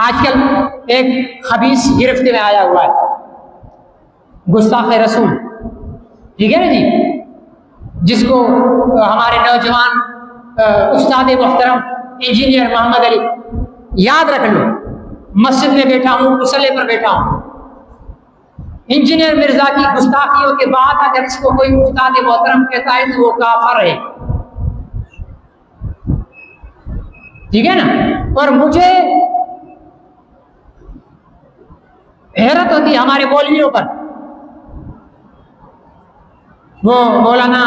آج کل ایک خبیث گرفت میں آیا ہوا ہے، گستاخ رسول، ٹھیک ہے نا جی، جس کو ہمارے نوجوان استاد محترم انجینئر محمد علی، یاد رکھ لو، مسجد میں بیٹھا ہوں، مصلی پر بیٹھا ہوں، انجینئر مرزا کی گستاخیوں کے بعد اگر اس کو کوئی استاد محترم کہتا ہے تو وہ کافر ہے، ٹھیک ہے نا۔ اور مجھے حیرت ہوتی ہے ہمارے مولویوں پر، وہ مولانا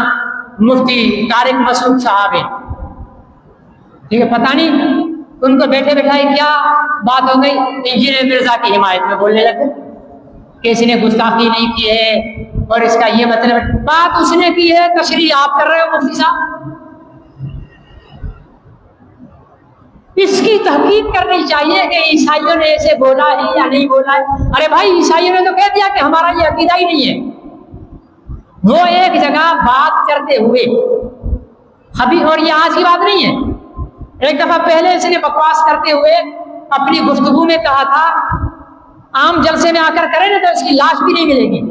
مفتی طارق مسعود صاحب ہیں، ٹھیک ہے، پتہ نہیں ان کو بیٹھے بٹھائے کیا بات ہو گئی، انجینئر مرزا کی حمایت میں بولنے لگے کہ اس نے گستاخی نہیں کی ہے اور اس کا یہ مطلب، بات اس نے کی ہے، تشریح آپ کر رہے ہو مفتی صاحب۔ اس کی تحقیق کرنی چاہیے کہ عیسائیوں نے ایسے بولا ہے یا نہیں بولا ہے۔ ارے بھائی، عیسائیوں نے تو کہہ دیا کہ ہمارا یہ عقیدہ ہی نہیں ہے۔ وہ ایک جگہ بات کرتے ہوئے ابھی، اور یہ آج کی بات نہیں ہے، ایک دفعہ پہلے اس نے بکواس کرتے ہوئے اپنی گفتگو میں کہا تھا عام جلسے میں آ کر کرے نا تو اس کی لاش بھی نہیں ملے گی،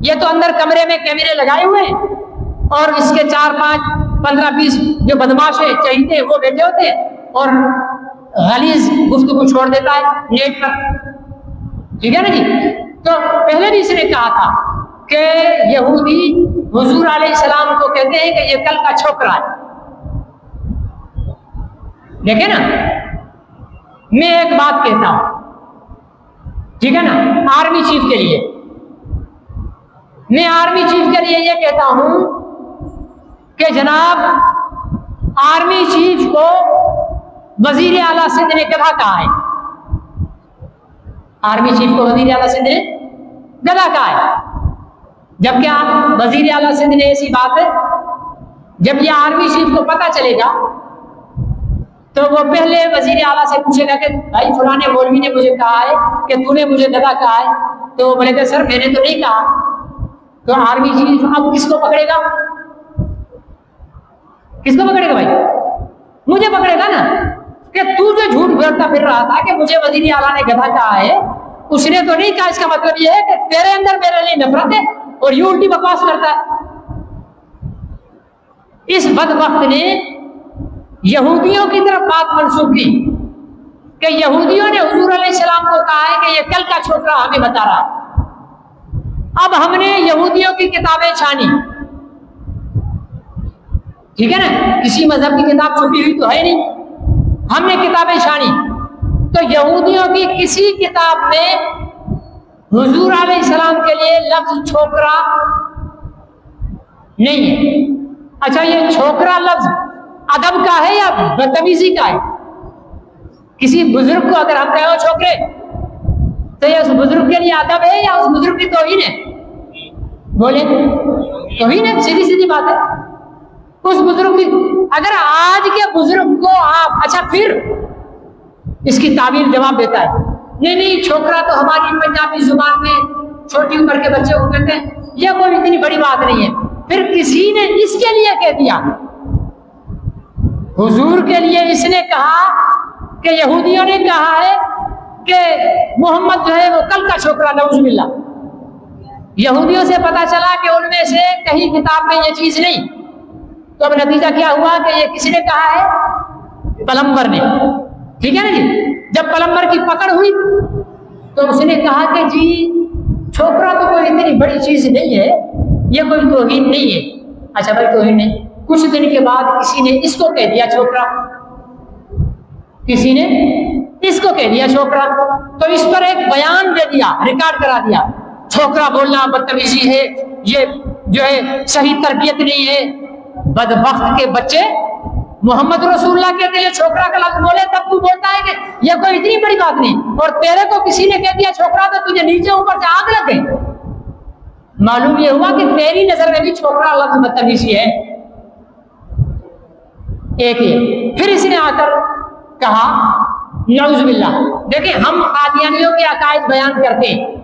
یہ تو اندر کمرے میں کیمرے لگائے ہوئے ہیں اور اس کے 4 5 15 20 جو بدماش چہیتے وہ بیٹھے ہوتے ہیں اور غلیظ گفتگو چھوڑ دیتا ہے نیٹ پر، ٹھیک ہے نا جی۔ تو پہلے بھی اس نے کہا تھا کہ یہودی حضور علیہ السلام کو کہتے ہیں کہ یہ کل کا چھوکرا ہے، دیکھیں نا، میں ایک بات کہتا ہوں، ٹھیک ہے نا، آرمی چیف کے لیے، میں آرمی چیف کے لیے یہ کہتا ہوں کہ جناب آرمی چیف کو وزیر اعلیٰ سندھ نے گدھا کہا ہے، آرمی چیف کو وزیر اعلیٰ سندھ نے گدھا کہا ہے، جب کیا وزیر اعلیٰ سندھ نے ایسی بات ہے، جب یہ آرمی چیف کو پتہ چلے گا تو وہ پہلے وزیر اعلیٰ سے پوچھے گا کہ بھائی فلاں مولوی نے مجھے کہا ہے کہ تو نے مجھے گدھا کہا ہے، تو وہ بولے گا سر میں نے تو نہیں کہا، تو آرمی چیف اب کس کو پکڑے گا؟ کس کو پکڑے گا بھائی؟ مجھے پکڑے گا نا، کہ تو جو جھوٹ بولتا پھر رہا تھا کہ مجھے وزیر اعلیٰ نے گدھا کہا ہے، اس نے تو نہیں کہا، اس کا مطلب یہ ہے کہ تیرے اندر میرے لیے نفرت ہے اور یہ الٹی بکواس کرتا ہے۔ اس بدبخت نے یہودیوں کی طرف بات منسوخ کی کہ یہودیوں نے حضور علیہ السلام کو کہا ہے کہ یہ کل کا چھوکرا ہمیں بتا رہا ہے۔ اب ہم نے یہودیوں کی کتابیں چھانی، ٹھیک ہے نا، کسی مذہب کی کتاب چھپی ہوئی تو ہے نہیں، ہم نے کتابیں چھانی تو یہودیوں کی کسی کتاب میں حضور علیہ السلام کے لیے لفظ چھوکرا نہیں ہے۔ اچھا، یہ چھوکرا لفظ ادب کا ہے یا بدتمیزی کا ہے؟ کسی بزرگ کو اگر ہم کہیں ہو چھوکرے تو یہ اس بزرگ کے لیے ادب ہے یا اس بزرگ کی توہین ہے؟ بولے توہین ہے، سیدھی سیدھی بات ہے۔ اس بزرگ کی، اگر آج کے بزرگ کو آپ، اچھا پھر اس کی تعبیر جواب دیتا ہے، نہیں چھوکرا تو ہماری پنجابی زبان میں چھوٹی عمر کے بچے کو کہتے ہیں، یہ کوئی اتنی بڑی بات نہیں ہے۔ پھر کسی نے اس کے لیے کہہ دیا، حضور کے لیے اس نے کہا کہ یہودیوں نے کہا ہے کہ محمد جو ہے وہ کل کا چھوکرا، نعوذ باللہ۔ یہودیوں سے پتا چلا کہ ان میں سے کہیں کتاب میں یہ چیز نہیں، تو اب نتیجہ کیا ہوا کہ یہ کس نے کہا ہے؟ پلمبر نے، ٹھیک ہے نا جی۔ جب پلمبر کی پکڑ ہوئی تو اس نے کہا کہ جی چھوکرا تو کوئی اتنی بڑی چیز نہیں ہے، یہ کوئی توہین نہیں ہے۔ اچھا بھائی توہین نہیں، کچھ دن کے بعد کسی نے اس کو کہہ دیا چھوکرا، کسی نے اس کو کہہ دیا چھوکرا، تو اس پر ایک بیان دے دیا، ریکارڈ کرا دیا، چھوکرا بولنا بدتمیزی ہے، یہ جو ہے صحیح تربیت نہیں ہے۔ بدبخت کے بچے، محمد رسول اللہ کہتے ہیں چھوکرا کا لفظ بولے تب تو بولتا ہے کہ یہ کوئی اتنی بڑی بات نہیں، اور تیرے کو کسی نے کہہ دیا چھوکرا تو تجھے نیچے اوپر سے آگ لگ گئی۔ معلوم یہ ہوا کہ تیری نظر میں بھی چھوکرا لفظ بدتمیزی ہے۔ ایک ہی پھر اس نے آ کر کہا نعوذ باللہ، دیکھیں ہم قادیانیوں کے عقائد بیان کرتے ہیں،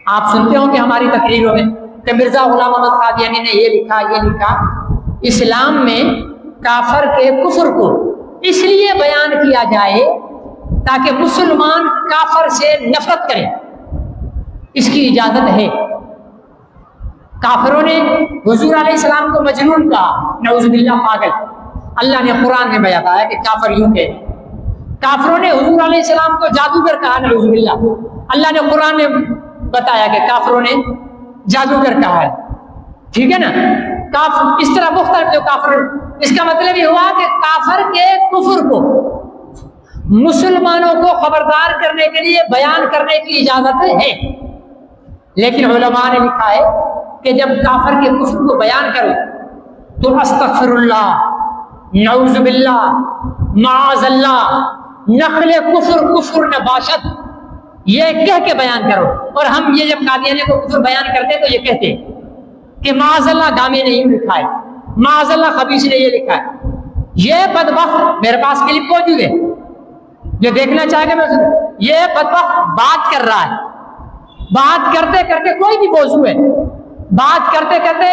آپ سنتے ہوں کہ ہماری تقریروں میں کہ مرزا غلام احمد قادیانی نے یہ لکھا یہ لکھا۔ اسلام میں کافر کے کفر کو اس لیے بیان کیا جائے تاکہ مسلمان کافر سے نفرت کرے، اس کی اجازت ہے۔ کافروں نے حضور علیہ السلام کو مجنون کہا، نعوذ باللہ پاگل۔ اللہ نے قرآن میں بیان کیا کہ کافر یوں کہ کافروں نے حضور علیہ السلام کو جادوگر کہا، نعوذ باللہ۔ اللہ نے قرآن میں بتایا کہ کافروں نے جادوگر کہا ہے، ٹھیک ہے نا۔ کافر اس طرح مختلف جو کافر، اس کا مطلب یہ ہوا کہ کافر کے کفر کو مسلمانوں کو خبردار کرنے کے لیے بیان کرنے کی اجازت ہے، لیکن علماء نے لکھا ہے کہ جب کافر کے کفر کو بیان کرو تو استغفر اللہ، نعوذ باللہ، معاذ اللہ، نقل کفر کفر نباشت، یہ کہہ کے بیان کرو۔ اور ہم یہ جب قادیانی کو کفر بیان کرتے تو یہ کہتے کہ معاذ اللہ گامی نے یوں لکھا ہے، معاذ اللہ خبیث نے یہ لکھا ہے۔ یہ بدبخت، میرے پاس کلپ موجود ہے، جو دیکھنا چاہے گا میں، یہ بدبخت بات کر رہا ہے، بات کرتے کرتے کوئی بھی موضوع ہے، بات کرتے کرتے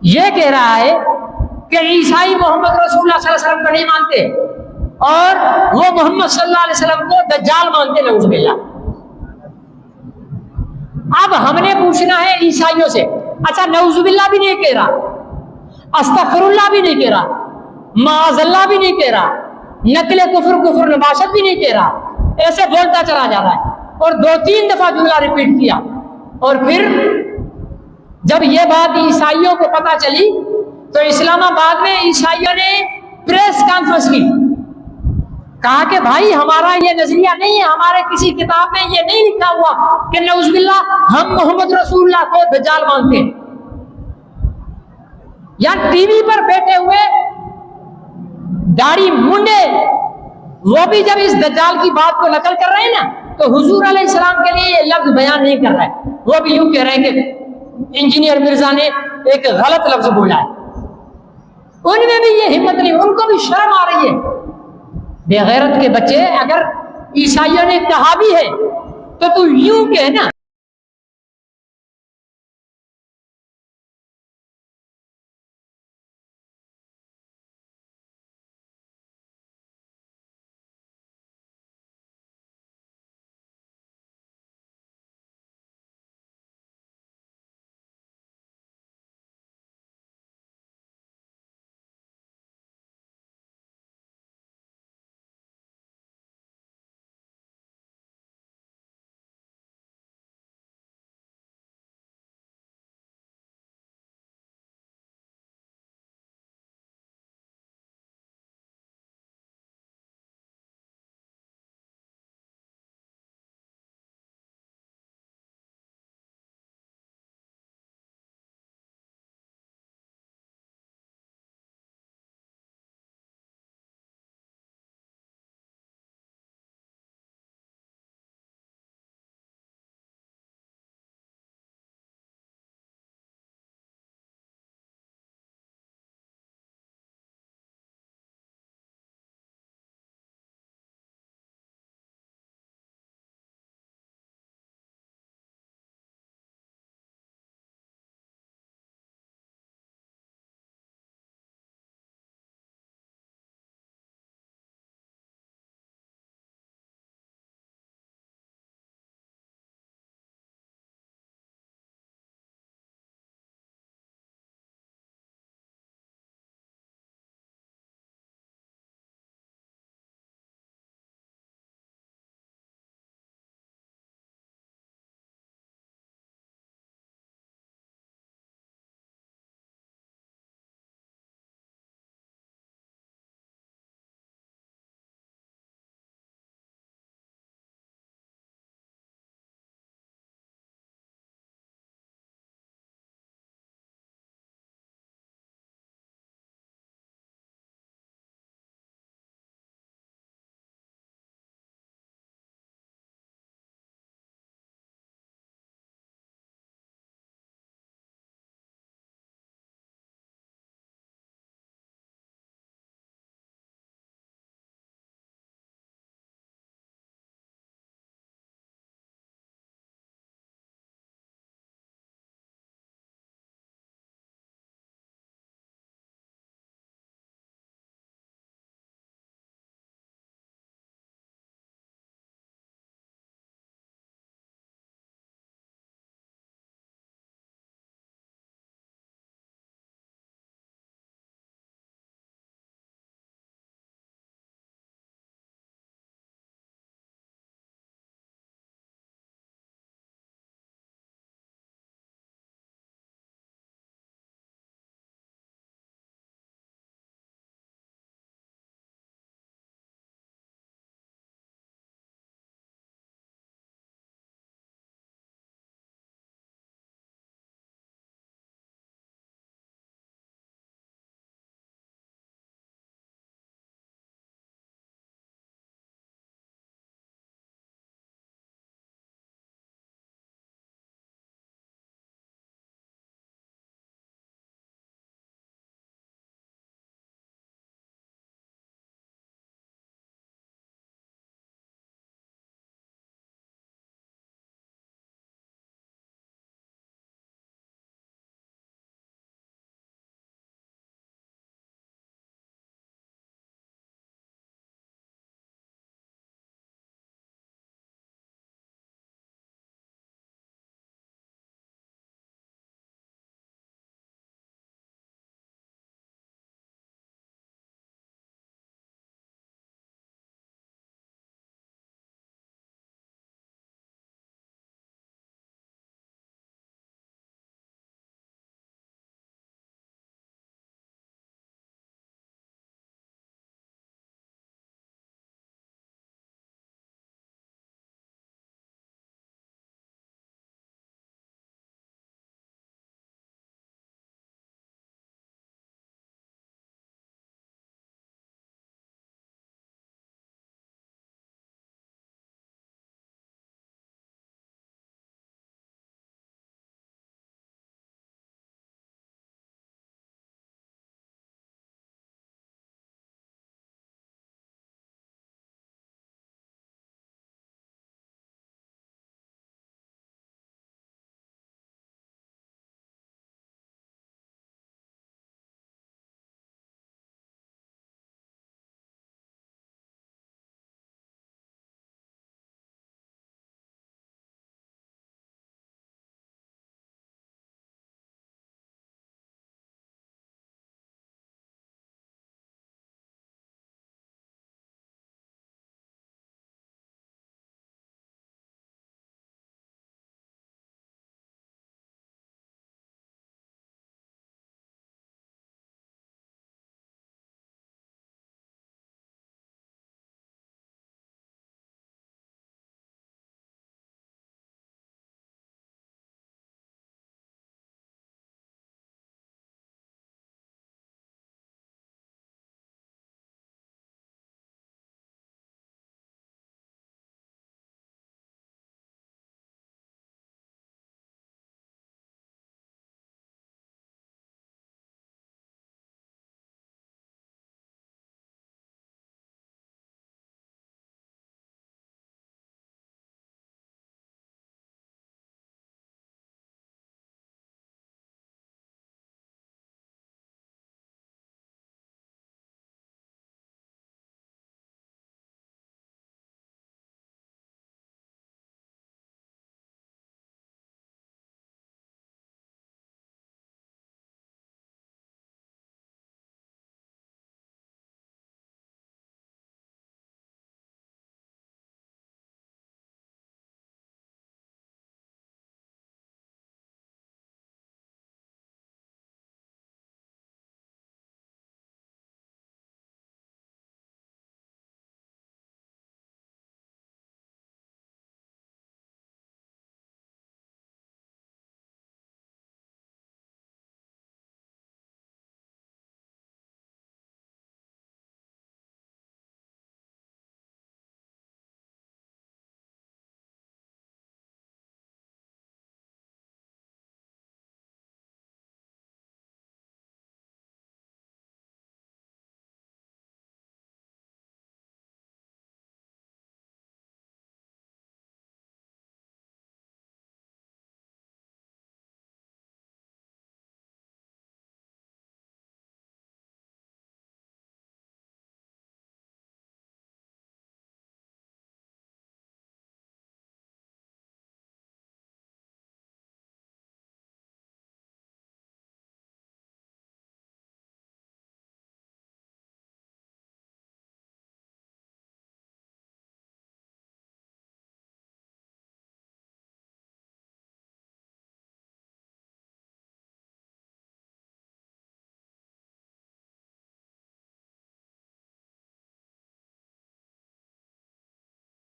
یہ کہہ رہا ہے کہ عیسائی محمد رسول اللہ صلی اللہ علیہ وسلم کو نہیں مانتے اور وہ محمد صلی اللہ علیہ وسلم کو دجال مانتے، نعوذ باللہ۔ اب ہم نے پوچھنا ہے عیسائیوں سے، اچھا نعوذ باللہ بھی نہیں کہہ رہا، استغفر اللہ بھی نہیں کہہ رہا، معاذ اللہ بھی نہیں کہہ رہا، نقل کفر کفر نباشت بھی نہیں کہہ رہا، ایسے بولتا چلا جا رہا ہے اور 2-3 دفعہ جملہ ریپیٹ کیا۔ اور پھر جب یہ بات عیسائیوں کو پتہ چلی تو اسلام آباد میں عیسائیوں نے پریس کانفرنس کی، کہا کہ بھائی ہمارا یہ نظریہ نہیں ہے، ہمارے کسی کتاب میں یہ نہیں لکھا ہوا کہ نعوذ باللہ ہم محمد رسول اللہ کو دجال مانتے ہیں۔ یا ٹی وی پر بیٹھے ہوئے داڑھی منڈے وہ بھی جب اس دجال کی بات کو نقل کر رہے ہیں نا تو حضور علیہ السلام کے لیے یہ لفظ بیان نہیں کر رہے، وہ بھی یوں کہہ رہے ہیں کہ انجینئر مرزا نے ایک غلط لفظ بولا ہے۔ ان میں بھی یہ ہمت نہیں، ان کو بھی شرم آ رہی ہے۔ بے غیرت کے بچے، اگر عیسائیوں نے کہا بھی ہے تو یوں کہنا